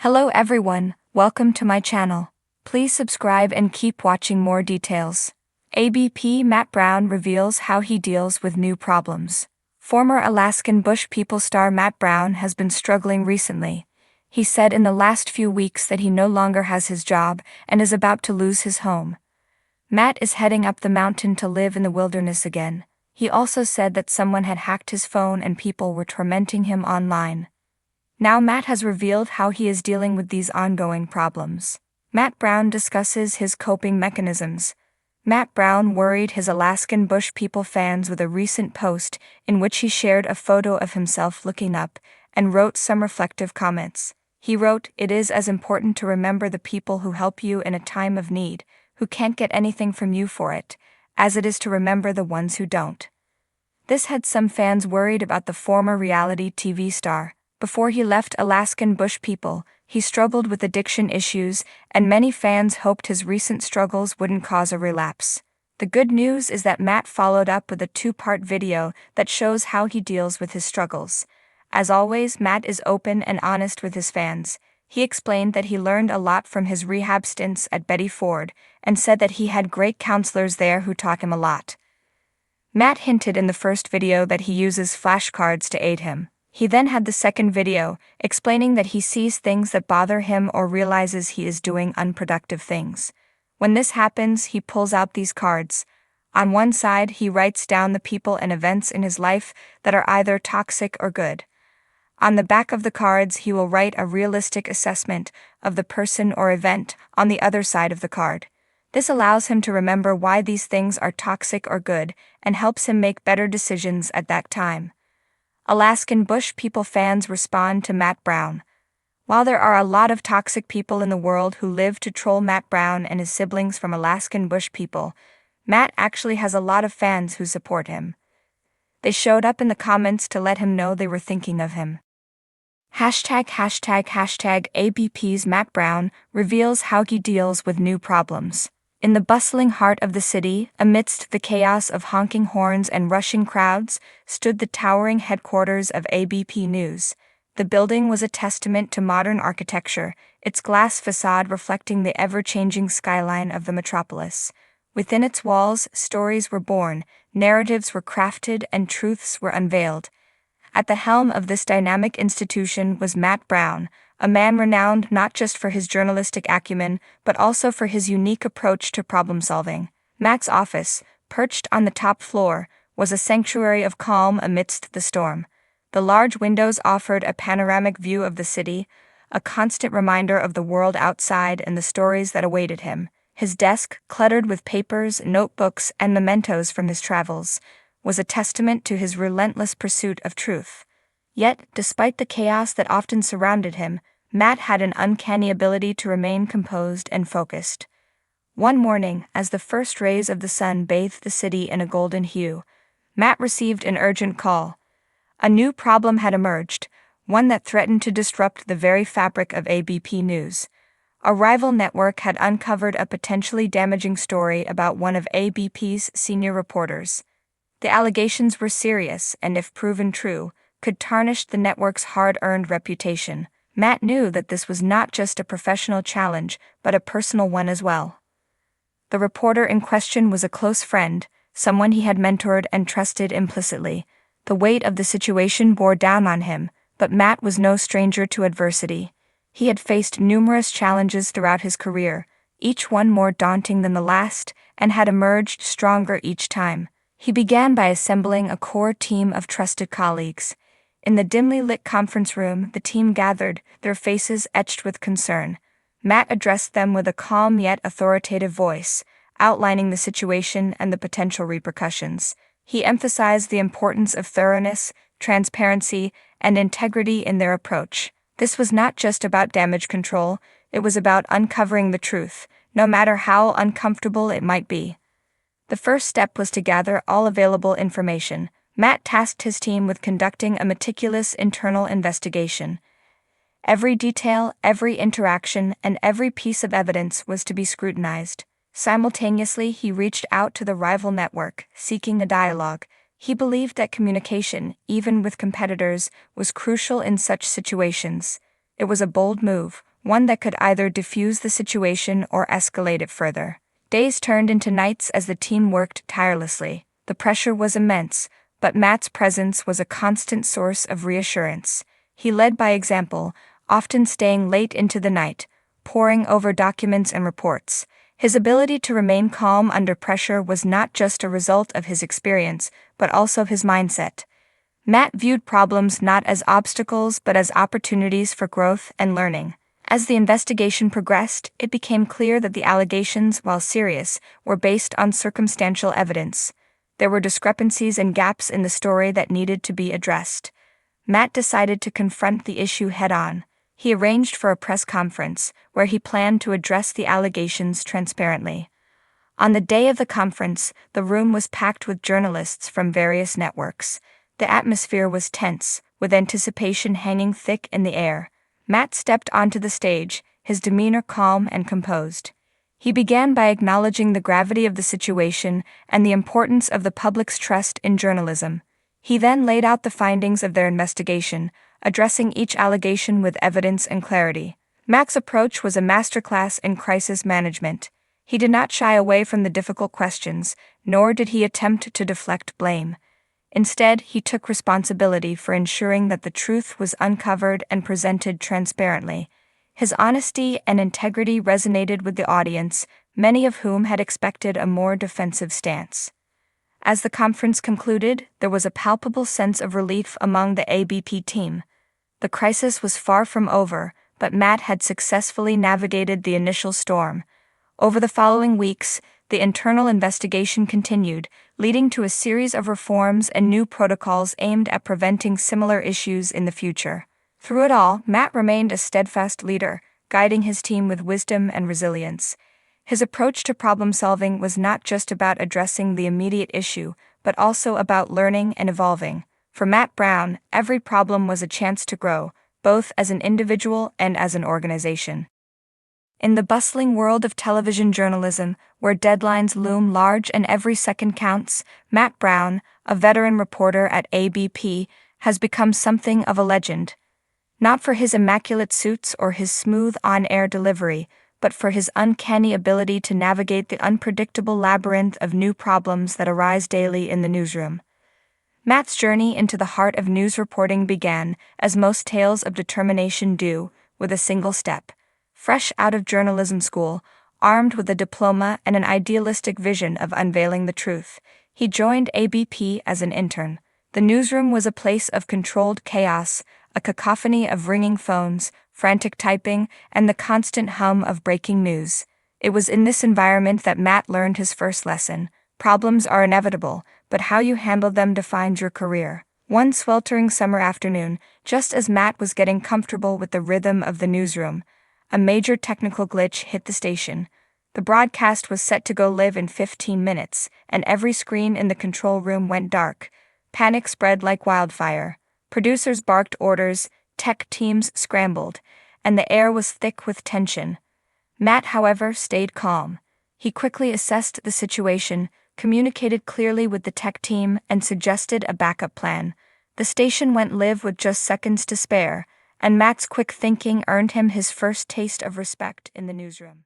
Hello everyone, welcome to my channel. Please subscribe and keep watching more details. ABP Matt Brown reveals how he deals with new problems. Former Alaskan Bush People star Matt Brown has been struggling recently. He said in the last few weeks that he no longer has his job and is about to lose his home. Matt is heading up the mountain to live in the wilderness again. He also said that someone had hacked his phone and people were tormenting him online. Now Matt has revealed how he is dealing with these ongoing problems. Matt Brown discusses his coping mechanisms. Matt Brown worried his Alaskan Bush People fans with a recent post in which he shared a photo of himself looking up and wrote some reflective comments. He wrote, "It is as important to remember the people who help you in a time of need, who can't get anything from you for it, as it is to remember the ones who don't." This had some fans worried about the former reality TV star. Before he left Alaskan Bush People, he struggled with addiction issues, and many fans hoped his recent struggles wouldn't cause a relapse. The good news is that Matt followed up with a two-part video that shows how he deals with his struggles. As always, Matt is open and honest with his fans. He explained that he learned a lot from his rehab stints at Betty Ford, and said that he had great counselors there who taught him a lot. Matt hinted in the first video that he uses flashcards to aid him. He then had the second video, explaining that he sees things that bother him or realizes he is doing unproductive things. When this happens, he pulls out these cards. On one side, he writes down the people and events in his life that are either toxic or good. On the back of the cards, he will write a realistic assessment of the person or event on the other side of the card. This allows him to remember why these things are toxic or good and helps him make better decisions at that time. Alaskan Bush People fans respond to Matt Brown. While there are a lot of toxic people in the world who live to troll Matt Brown and his siblings from Alaskan Bush People, Matt actually has a lot of fans who support him. They showed up in the comments to let him know they were thinking of him. #ABP's Matt Brown reveals how he deals with new problems. In the bustling heart of the city, amidst the chaos of honking horns and rushing crowds, stood the towering headquarters of ABP News. The building was a testament to modern architecture, its glass facade reflecting the ever-changing skyline of the metropolis. Within its walls, stories were born, narratives were crafted, and truths were unveiled. At the helm of this dynamic institution was Matt Brown, a man renowned not just for his journalistic acumen, but also for his unique approach to problem-solving. Matt's office, perched on the top floor, was a sanctuary of calm amidst the storm. The large windows offered a panoramic view of the city, a constant reminder of the world outside and the stories that awaited him. His desk, cluttered with papers, notebooks, and mementos from his travels, was a testament to his relentless pursuit of truth. Yet, despite the chaos that often surrounded him, Matt had an uncanny ability to remain composed and focused. One morning, as the first rays of the sun bathed the city in a golden hue, Matt received an urgent call. A new problem had emerged, one that threatened to disrupt the very fabric of ABP News. A rival network had uncovered a potentially damaging story about one of ABP's senior reporters. The allegations were serious and, if proven true, could tarnish the network's hard-earned reputation. Matt knew that this was not just a professional challenge, but a personal one as well. The reporter in question was a close friend, someone he had mentored and trusted implicitly. The weight of the situation bore down on him, but Matt was no stranger to adversity. He had faced numerous challenges throughout his career, each one more daunting than the last, and had emerged stronger each time. He began by assembling a core team of trusted colleagues. In the dimly lit conference room, the team gathered, their faces etched with concern. Matt addressed them with a calm yet authoritative voice, outlining the situation and the potential repercussions. He emphasized the importance of thoroughness, transparency, and integrity in their approach. This was not just about damage control, it was about uncovering the truth, no matter how uncomfortable it might be. The first step was to gather all available information. Matt tasked his team with conducting a meticulous internal investigation. Every detail, every interaction, and every piece of evidence was to be scrutinized. Simultaneously, he reached out to the rival network, seeking a dialogue. He believed that communication, even with competitors, was crucial in such situations. It was a bold move, one that could either diffuse the situation or escalate it further. Days turned into nights as the team worked tirelessly. The pressure was immense, but Matt's presence was a constant source of reassurance. He led by example, often staying late into the night, poring over documents and reports. His ability to remain calm under pressure was not just a result of his experience, but also of his mindset. Matt viewed problems not as obstacles but as opportunities for growth and learning. As the investigation progressed, it became clear that the allegations, while serious, were based on circumstantial evidence. There were discrepancies and gaps in the story that needed to be addressed. Matt decided to confront the issue head-on. He arranged for a press conference, where he planned to address the allegations transparently. On the day of the conference, the room was packed with journalists from various networks. The atmosphere was tense, with anticipation hanging thick in the air. Matt stepped onto the stage, his demeanor calm and composed. He began by acknowledging the gravity of the situation and the importance of the public's trust in journalism. He then laid out the findings of their investigation, addressing each allegation with evidence and clarity. Matt's approach was a masterclass in crisis management. He did not shy away from the difficult questions, nor did he attempt to deflect blame. Instead, he took responsibility for ensuring that the truth was uncovered and presented transparently. His honesty and integrity resonated with the audience, many of whom had expected a more defensive stance. As the conference concluded, there was a palpable sense of relief among the ABP team. The crisis was far from over, but Matt had successfully navigated the initial storm. Over the following weeks, the internal investigation continued, leading to a series of reforms and new protocols aimed at preventing similar issues in the future. Through it all, Matt remained a steadfast leader, guiding his team with wisdom and resilience. His approach to problem-solving was not just about addressing the immediate issue, but also about learning and evolving. For Matt Brown, every problem was a chance to grow, both as an individual and as an organization. In the bustling world of television journalism, where deadlines loom large and every second counts, Matt Brown, a veteran reporter at ABP, has become something of a legend. Not for his immaculate suits or his smooth on-air delivery, but for his uncanny ability to navigate the unpredictable labyrinth of new problems that arise daily in the newsroom. Matt's journey into the heart of news reporting began, as most tales of determination do, with a single step. Fresh out of journalism school, armed with a diploma and an idealistic vision of unveiling the truth, he joined ABP as an intern. The newsroom was a place of controlled chaos, a cacophony of ringing phones, frantic typing, and the constant hum of breaking news. It was in this environment that Matt learned his first lesson. Problems are inevitable, but how you handle them defines your career. One sweltering summer afternoon, just as Matt was getting comfortable with the rhythm of the newsroom, a major technical glitch hit the station. The broadcast was set to go live in 15 minutes, and every screen in the control room went dark. Panic spread like wildfire. Producers barked orders, tech teams scrambled, and the air was thick with tension. Matt, however, stayed calm. He quickly assessed the situation, communicated clearly with the tech team, and suggested a backup plan. The station went live with just seconds to spare, and Matt's quick thinking earned him his first taste of respect in the newsroom.